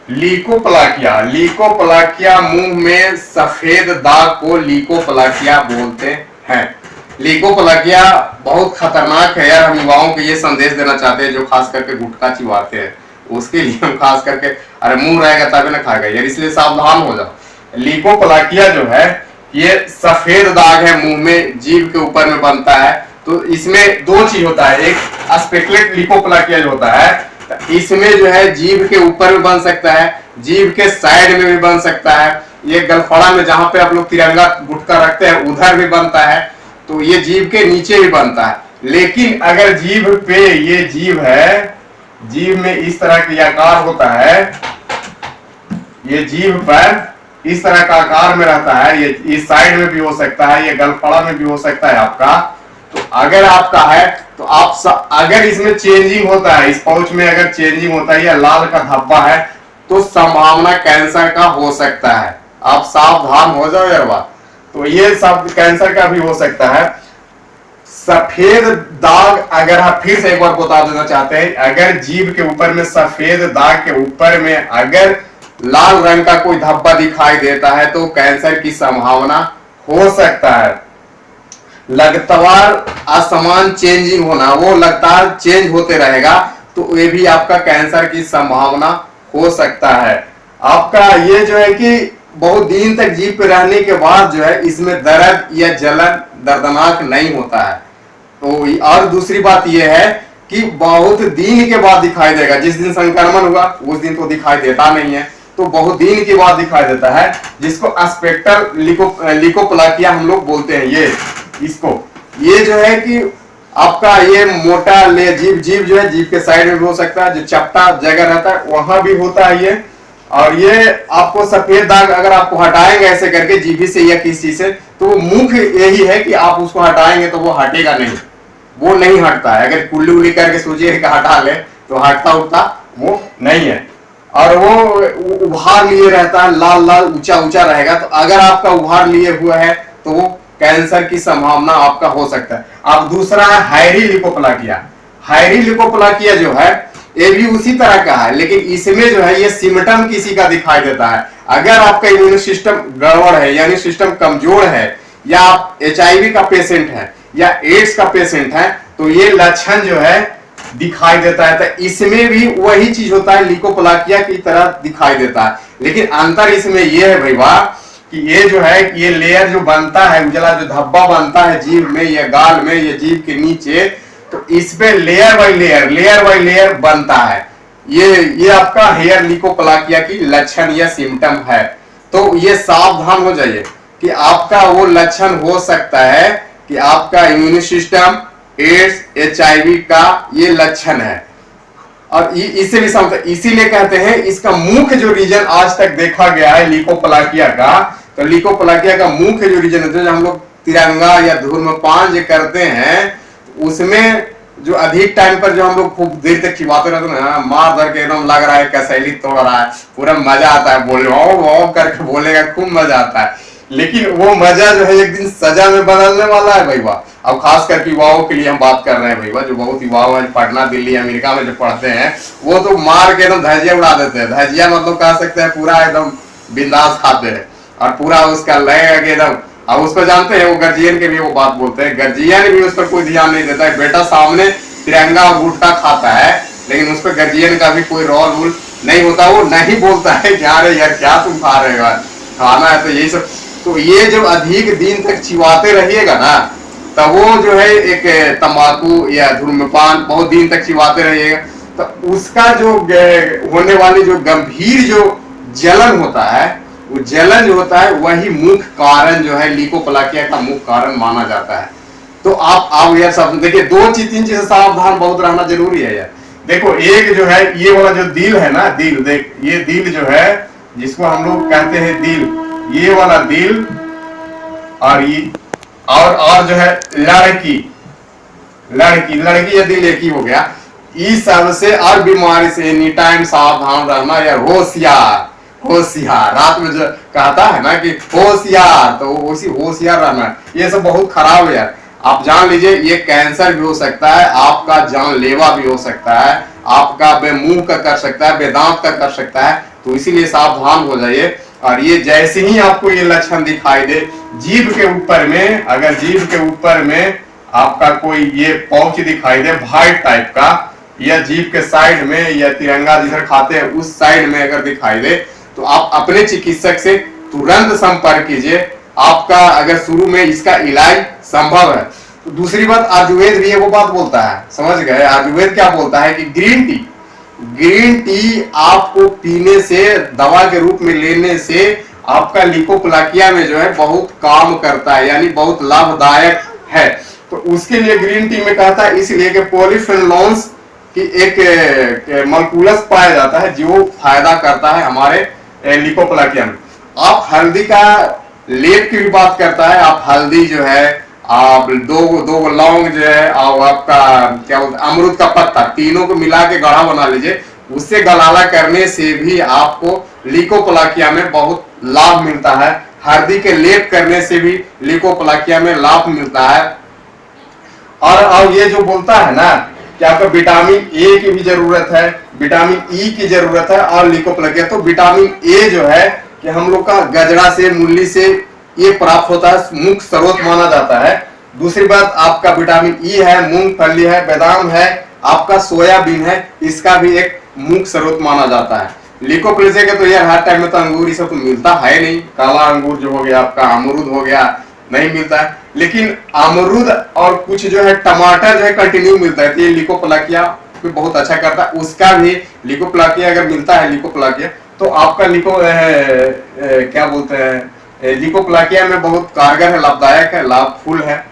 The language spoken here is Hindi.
लीकोप्लाकिया, लीकोप्लाकिया मुंह में सफेद दाग को लीकोप्लाकिया बोलते हैं। लीकोप्लाकिया बहुत खतरनाक है यार। हम युवाओं को ये संदेश देना चाहते हैं जो खास करके गुटखा चिबाते हैं, उसके लिए हम खास करके, अरे मुंह रहेगा तभी ना खाएगा यार, इसलिए सावधान हो जाओ। लीकोप्लाकिया जो है ये सफेद दाग है, मुंह में जीभ के ऊपर में बनता है। तो इसमें दो चीज होता है, एक स्पेकुलेट लीकोप्लाकिया जो होता है इसमें जो है जीभ के ऊपर में बन सकता है, जीभ के साइड में भी बन सकता है, ये गलफड़ा में जहां पे आप लोग तिरंगा गुटखा रखते हैं उधर भी बनता है, तो ये जीभ के नीचे भी बनता है। लेकिन अगर जीभ पे ये जीभ है, जीभ में इस तरह का आकार होता है, ये जीभ पर इस तरह का आकार में रहता है, ये इस साइड में भी हो सकता है, ये गलफड़ा में भी हो सकता है आपका। तो अगर आपका है तो आप अगर इसमें चेंजिंग होता है, इस पाउच में अगर चेंजिंग होता है या लाल का धब्बा है तो संभावना कैंसर का हो सकता है। आप सावधान हो जाओ यार बात। तो ये सब कैंसर का भी हो सकता है। सफेद दाग, अगर आप फिर से एक बार बता देना चाहते हैं, अगर जीभ के ऊपर में सफेद दाग के ऊपर में अगर लाल रंग का कोई धब्बा दिखाई देता है तो कैंसर की संभावना हो सकता है। लगातार असमान चेंजिंग होना, वो लगातार चेंज होते रहेगा तो ये भी आपका कैंसर की संभावना हो सकता है। आपका ये जो है कि बहुत दिन तक जीभ पे रहने के बाद जो है इसमें दर्द या जलन दर्दनाक नहीं होता है। तो और दूसरी बात यह है कि बहुत दिन के बाद दिखाई देगा, जिस दिन संक्रमण हुआ उस दिन तो दिखाई देता नहीं है, तो बहुत दिन के बाद दिखाई देता है, जिसको स्पेक्टर लीकोप्लाकिया हम लोग बोलते हैं। ये इसको ये जो है कि आपका ये मोटा ले जीभ जो है जीभ के साइड में भी हो सकता है, जो चपटा जगह रहता है वहां भी होता है ये। और ये आपको सफेद दाग अगर आपको हटाएंगे ऐसे करके जीभ से या किसी से, तो मुख्य यही है कि आप उसको हटाएंगे तो वो हटेगा नहीं, वो नहीं हटता है। अगर कुल्ली उल्ली करके सोचिए कि हटा ले तो हटता उठता वो नहीं है। और वो उभार लिए रहता है, लाल लाल ऊंचा ऊंचा रहेगा। तो अगर आपका उभार लिए हुआ है तो वो कैंसर की संभावना आपका हो सकता है। अब दूसरा है हायरी लीकोप्लाकिया। हायरी लीकोप्लाकिया जो है ये भी उसी तरह का है, लेकिन इसमें जो है ये सिम्टम किसी का दिखाई देता है। अगर आपका इम्यून सिस्टम गड़बड़ है यानी सिस्टम कमजोर है, या आप HIV का पेशेंट है या एड्स का पेशेंट है, तो ये लक्षण जो है दिखाई देता है। तो इसमें भी वही चीज होता है, लीकोप्लाकिया की तरह दिखाई देता है। लेकिन अंतर इसमें यह है भैया कि ये जो है ये लेयर जो बनता है, उजला जो धब्बा बनता है जीभ में या गाल में या जीभ के नीचे, तो इस पे लेयर बाय लेयर बनता है। ये आपका हेयर लीकोप्लाकिया की लक्षण या सिम्टम है। तो ये सावधान हो जाइए कि आपका वो लक्षण हो सकता है कि आपका इम्यून सिस्टम एड्स HIV का ये लक्षण है। और इसे भी समझते, इसीलिए कहते हैं इसका मुख्य जो रीजन आज तक देखा गया है लीकोप्लाकिया का, तो लीकोप्लाकिया का मुख्य जो रीजन है, जो हम लोग तिरंगा या धूम्रपान जो करते हैं उसमें जो अधिक टाइम पर जो हम लोग खूब देर तक चिबाते रहते हैं ना, मार धर के एकदम लग रहा है कसैली तोड़ रहा है, पूरा मजा आता है, बोले ओ करके बोलेगा, खूब मजा आता है। लेकिन वो मजा जो है एक दिन सजा में बदलने वाला है भैया। अब खास करके युवाओं के लिए हम बात कर रहे हैं भैया, जो बहुत युवा हैं पटना दिल्ली अमेरिका में जो पढ़ते हैं, वो तो मार के एकदम धजिया उड़ा देते हैं। धजिया मतलब कह सकते हैं पूरा एकदम बिंदास खाते हैं और पूरा उसका लगेगा कि एकदम। अब उसको जानते हैं वो गार्जियन के भी वो बात बोलते हैं, गार्जियन भी उस पर कोई ध्यान नहीं देता है। बेटा सामने तिरंगा और गुटखा खाता है लेकिन उस पर गार्जियन का भी कोई रोल वूल नहीं होता, वो नहीं बोलता है कि अरे यार क्या तुम खा रहे हो, खाना है तो यही सब। तो ये जब अधिक दिन तक चिबाते रहिएगा ना, तब वो जो है एक तंबाकू या धूम्रपान बहुत दिन तक चिबाते रहिएगा, तो उसका जो होने वाली जो गंभीर जो जलन होता है, वो जलन जो होता है वही मुख्य कारण जो है लीकोप्लाकिया का मुख्य कारण माना जाता है। तो आप यार सब देखिए, दो चीज तीन चीज से सावधान बहुत रहना जरूरी है यार। देखो एक जो है ये वाला जो दिल है ना, दिल देख, ये दिल जो है जिसको हम लोग कहते हैं दिल, ये वाला दिल और ये और जो है लड़की या दिल एक ही हो गया। इस सबसे और बीमारी से एनी टाइम सावधान रहना यार, होशियार। रात में जो कहता है ना कि होशियार, तो उसी होशियार रहना। ये सब बहुत खराब है यार। आप जान लीजिए ये कैंसर भी हो सकता है, आपका जानलेवा भी हो सकता है, आपका बेमुंह का कर सकता है, बेदांत का कर सकता है, तो इसीलिए सावधान हो जाइए। और ये जैसे ही आपको ये लक्षण दिखाई दे, जीभ के ऊपर में, अगर जीभ के ऊपर में आपका कोई ये पाउच दिखाई दे व्हाइट टाइप का, या जीभ के साइड में, या तिरंगा जिधर खाते हैं उस साइड में अगर दिखाई दे, तो आप अपने चिकित्सक से तुरंत संपर्क कीजिए। आपका अगर शुरू में इसका इलाज संभव है। तो दूसरी बात, आयुर्वेद भी वो बात बोलता है, समझ गए, आयुर्वेद क्या बोलता है कि ग्रीन टी आपको पीने से, दवा के रूप में लेने से आपका लीकोप्लाकिया में जो है बहुत काम करता है, यानी बहुत लाभदायक है। तो उसके लिए ग्रीन टी में कहता है, इसलिए कि पॉलीफेनोल्स की एक मॉलिक्यूल्स पाया जाता है जो फायदा करता है हमारे लीकोप्लाकिया में। आप हल्दी का लेप की भी बात करता है। आप हल्दी जो है, आप दो लौंग जो है, और आपका क्या बोलते हैं अमरूद का पत्ता, तीनों को मिला के गाढ़ा बना लीजिए। उससे गलाला करने से भी आपको लीकोप्लाकिया में बहुत लाभ मिलता है। हल्दी के लेप करने से भी लीकोप्लाकिया में लाभ मिलता है। और ये जो बोलता है ना कि आपको विटामिन ए की भी जरूरत है, विटामिन ई की जरूरत है और लीकोप्लाकिया, तो विटामिन ए जो है कि हम लोग का गजरा से, मूली से ये प्राप्त होता है, मुख्य स्रोत माना जाता है। दूसरी बात, आपका विटामिन ई है, मूंगफली है, बादाम है, आपका सोयाबीन है, इसका भी एक मुख्य स्रोत माना जाता है। लीकोप्लाकिया के तो यार हर टाइम में तो अंगूर ये सब तो मिलता है नहीं। काला अंगूर जो हो गया, आपका अमरूद हो गया, नहीं मिलता है। लेकिन अमरूद और कुछ जो है टमाटर जो है कंटिन्यू मिलता है, तो ये लीकोप्लाकिया में बहुत अच्छा करता है। उसका भी लीकोप्लाकिया अगर मिलता है, लीकोप्लाकिया, तो आपका क्या बोलते हैं लीकोप्लाकिया में बहुत कारगर है, लाभदायक है, लाभफुल है।